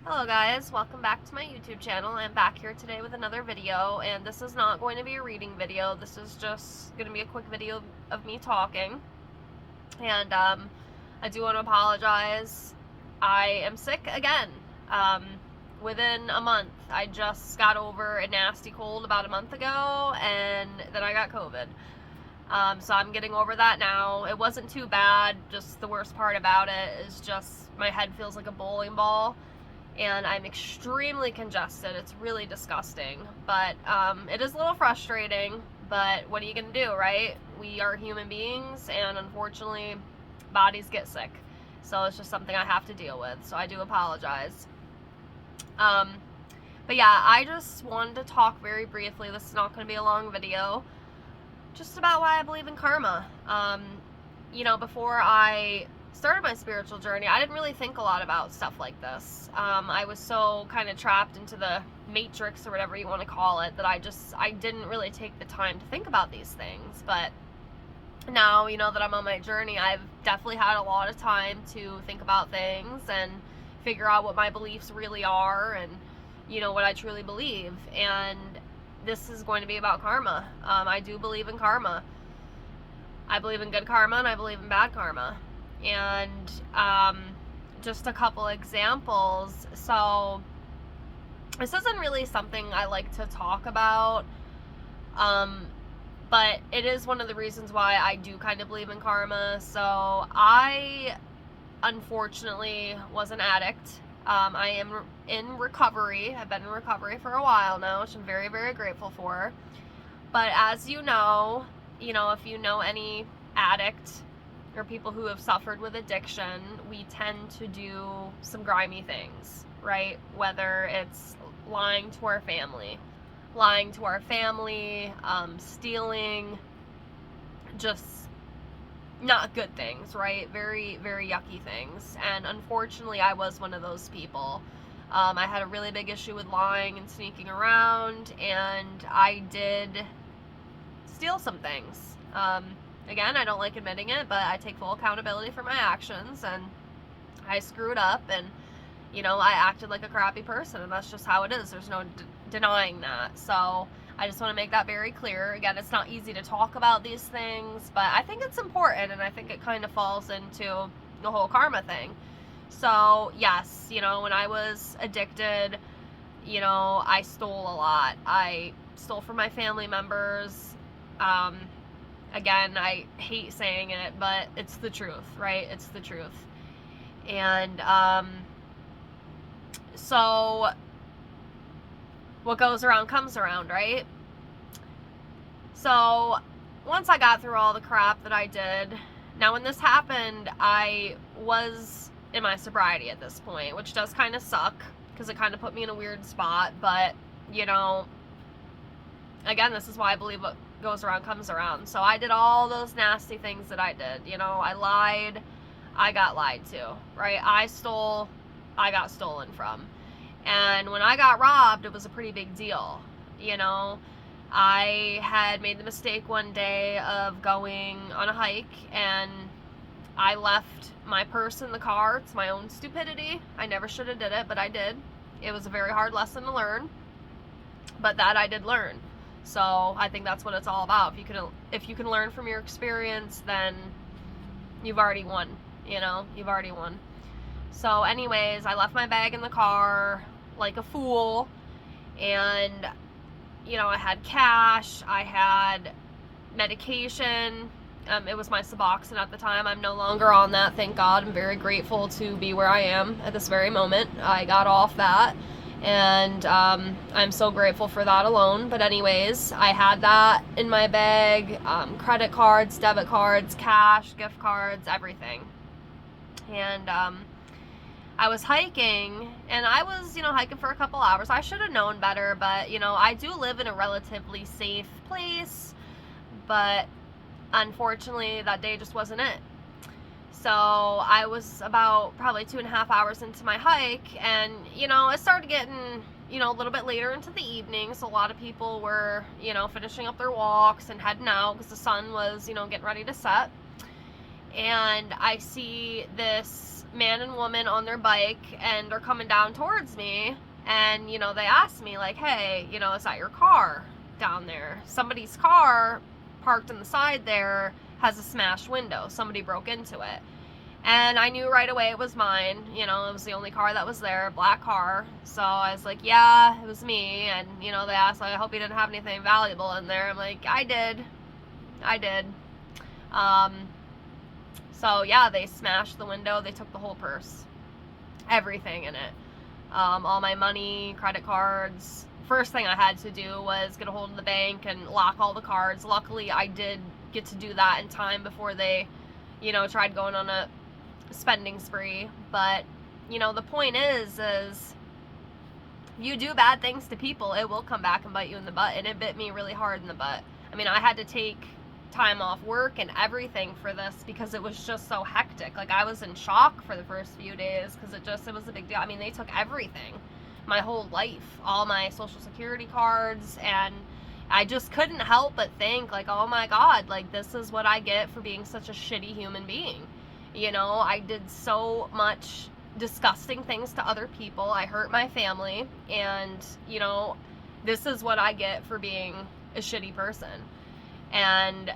Hello guys, welcome back to my YouTube channel. I'm back here today with another video, and this is not going to be a reading video. This is just going to be a quick video of me talking. And I do want to apologize. I am sick again. Within a month. I just got over a nasty cold about a month ago, and then I got COVID. So I'm getting over that now. It wasn't too bad. Just the worst part about it is just my head feels like a bowling ball. And I'm extremely congested. It's really disgusting, but it is a little frustrating, but what are you gonna do, right? We are human beings, and unfortunately bodies get sick, so it's just something I have to deal with, so I do apologize. But yeah, I just wanted to talk very briefly. This is not going to be a long video, just about why I believe in karma. Before I started my spiritual journey, I didn't really think a lot about stuff like this. I was so kind of trapped into the matrix, or whatever you want to call it, that I didn't really take the time to think about these things. But now, that I'm on my journey, I've definitely had a lot of time to think about things and figure out what my beliefs really are, and what I truly believe. And this is going to be about karma. I do believe in karma. I believe in good karma, and I believe in bad karma. And just a couple examples. So this isn't really something I like to talk about, but it is one of the reasons why I do kind of believe in karma. So I unfortunately was an addict. I am in recovery. I've been in recovery for a while now, which I'm very, very grateful for. But as you know, if you know any addict or people who have suffered with addiction, we tend to do some grimy things, right? Whether it's lying to our family, stealing, just not good things, right? Very, very yucky things. And unfortunately, I was one of those people. I had a really big issue with lying and sneaking around, and I did steal some things. Again, I don't like admitting it, but I take full accountability for my actions, and I screwed up, and I acted like a crappy person, and that's just how it is. There's no denying that. So I just want to make that very clear. Again, it's not easy to talk about these things, but I think it's important, and I think it kind of falls into the whole karma thing. So yes, when I was addicted, I stole a lot. I stole from my family members. Again, I hate saying it, but it's the truth, right? It's the truth. And so what goes around comes around, right? So once I got through all the crap that I did, now when this happened, I was in my sobriety at this point, which does kind of suck because it kind of put me in a weird spot. But again, this is why I believe what goes around comes around. So I did all those nasty things that I did. I lied, I got lied to, right? I stole, I got stolen from. And when I got robbed, it was a pretty big deal. I had made the mistake one day of going on a hike, and I left my purse in the car. It's my own stupidity. I never should have did it, but I did. It was a very hard lesson to learn, but that I did learn. So I think that's what it's all about. If you can learn from your experience, then you've already won. You've already won. So anyways, I left my bag in the car like a fool, and I had cash, I had medication. It was my Suboxone at the time. I'm no longer on that, thank God. I'm very grateful to be where I am at this very moment. I got off that, and I'm so grateful for that alone. But anyways, I had that in my bag, credit cards, debit cards, cash, gift cards, everything. And I was hiking, and I was, hiking for a couple hours. I should have known better, but, I do live in a relatively safe place, but unfortunately, that day just wasn't it. So I was about probably 2.5 hours into my hike, and, it started getting, a little bit later into the evening, so a lot of people were, finishing up their walks and heading out because the sun was, getting ready to set. And I see this man and woman on their bike and are coming down towards me, and, you know, they asked me, like, hey, you know, is that your car down there? Somebody's car parked on the side there has a smashed window. Somebody broke into it. And I knew right away it was mine. You know, it was the only car that was there, black car. So I was like, yeah, it was me. And, you know, they asked, like, I hope you didn't have anything valuable in there. I'm like, I did. So yeah, they smashed the window. They took the whole purse, everything in it, all my money, credit cards. First thing I had to do was get a hold of the bank and lock all the cards. Luckily, I did get to do that in time before they, you know, tried going on a spending spree. But, you know, the point is you do bad things to people, it will come back and bite you in the butt. And it bit me really hard in the butt. I mean, I had to take time off work and everything for this because it was just so hectic. Like, I was in shock for the first few days because it was a big deal. I mean, they took everything, my whole life, all my social security cards, and I just couldn't help but think, like, oh my God, like, this is what I get for being such a shitty human being. You know, I did so much disgusting things to other people. I hurt my family, and, you know, this is what I get for being a shitty person. And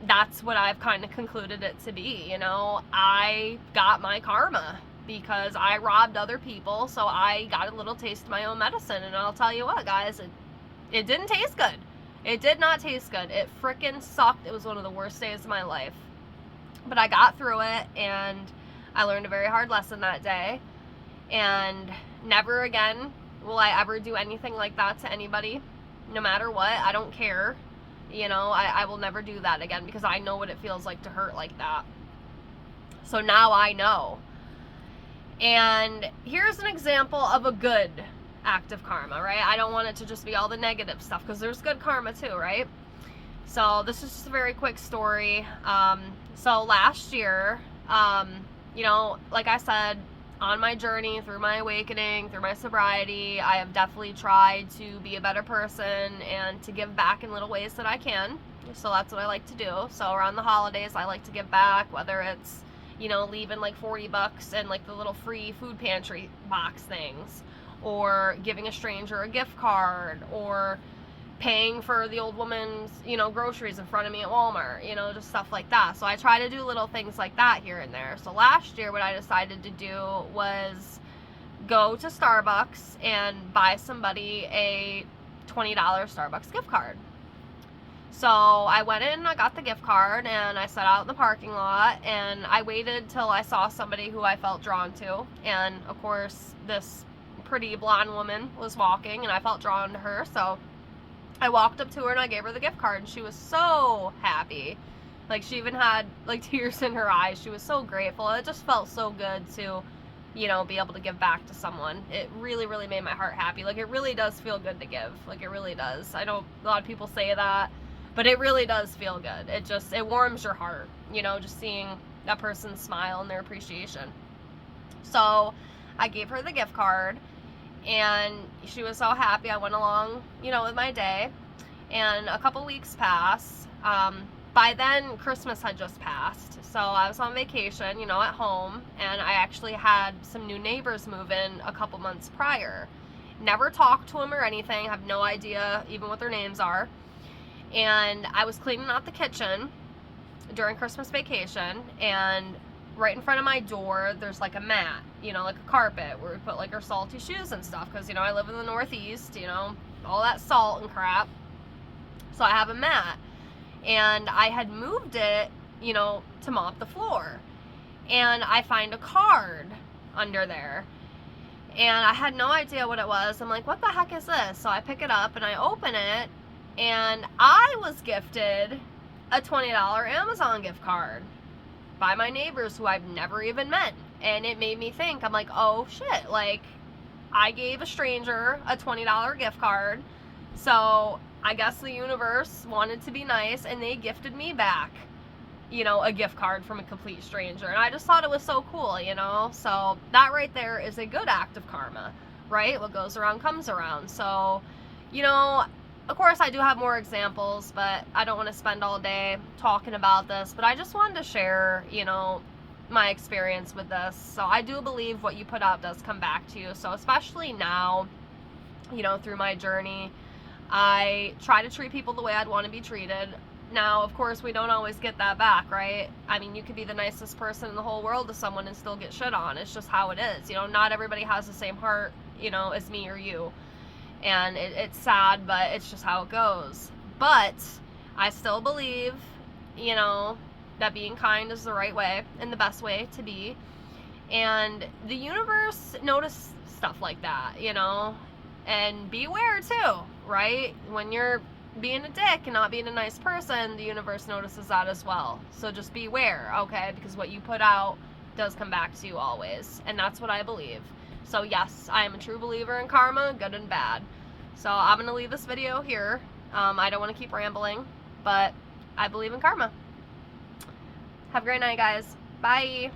that's what I've kind of concluded it to be. You know, I got my karma because I robbed other people, so I got a little taste of my own medicine. And I'll tell you what, guys, it didn't taste good. It did not taste good. It frickin' sucked. It was one of the worst days of my life. But I got through it, and I learned a very hard lesson that day. And never again will I ever do anything like that to anybody, no matter what. I don't care. You know, I will never do that again because I know what it feels like to hurt like that. So now I know. And here's an example of a good act of karma, right? I don't want it to just be all the negative stuff because there's good karma too, right? So this is just a very quick story. So last year, you know, like I said, on my journey through my awakening, through my sobriety, I have definitely tried to be a better person and to give back in little ways that I can. So that's what I like to do. So around the holidays, I like to give back, whether it's, you know, leaving like $40 and like the little free food pantry box things, or giving a stranger a gift card, or paying for the old woman's, you know, groceries in front of me at Walmart, you know, just stuff like that. So I try to do little things like that here and there. So last year, what I decided to do was go to Starbucks and buy somebody a $20 Starbucks gift card. So I went in and I got the gift card, and I sat out in the parking lot, and I waited till I saw somebody who I felt drawn to. And of course, this pretty blonde woman was walking, and I felt drawn to her. So I walked up to her and I gave her the gift card, and she was so happy. Like, she even had like tears in her eyes. She was so grateful. It just felt so good to, you know, be able to give back to someone. It really, really made my heart happy. Like, it really does feel good to give. Like, it really does. I know a lot of people say that, but it really does feel good. It warms your heart, you know, just seeing that person smile and their appreciation. So I gave her the gift card, and she was so happy. I went along, you know, with my day, and a couple weeks passed. By then, Christmas had just passed, so I was on vacation, you know, at home, and I actually had some new neighbors move in a couple months prior. Never talked to them or anything, have no idea even what their names are. And I was cleaning out the kitchen during Christmas vacation, and right in front of my door, there's like a mat, you know, like a carpet where we put like our salty shoes and stuff, because, you know, I live in the Northeast, you know, all that salt and crap. So I have a mat, and I had moved it, you know, to mop the floor, and I find a card under there, and I had no idea what it was. I'm like, what the heck is this? So I pick it up and I open it, and I was gifted a $20 Amazon gift card by my neighbors who I've never even met. And it made me think, I'm like, oh shit, like, I gave a stranger a $20 gift card, so I guess the universe wanted to be nice, and they gifted me back, you know, a gift card from a complete stranger. And I just thought it was so cool, you know. So that right there is a good act of karma, right? What goes around comes around. So, you know, of course I do have more examples, but I don't want to spend all day talking about this. But I just wanted to share, you know, my experience with this. So I do believe what you put out does come back to you. So especially now, you know, through my journey, I try to treat people the way I'd want to be treated. Now, of course, we don't always get that back, right? I mean, you could be the nicest person in the whole world to someone and still get shit on. It's just how it is. You know, not everybody has the same heart, you know, as me or you. And it's sad, but it's just how it goes. But I still believe, you know, that being kind is the right way and the best way to be. And the universe notices stuff like that, you know, and beware too, right? When you're being a dick and not being a nice person, the universe notices that as well. So just beware, okay? Because what you put out does come back to you always. And that's what I believe. So yes, I am a true believer in karma, good and bad. So I'm going to leave this video here. I don't want to keep rambling, but I believe in karma. Have a great night, guys. Bye.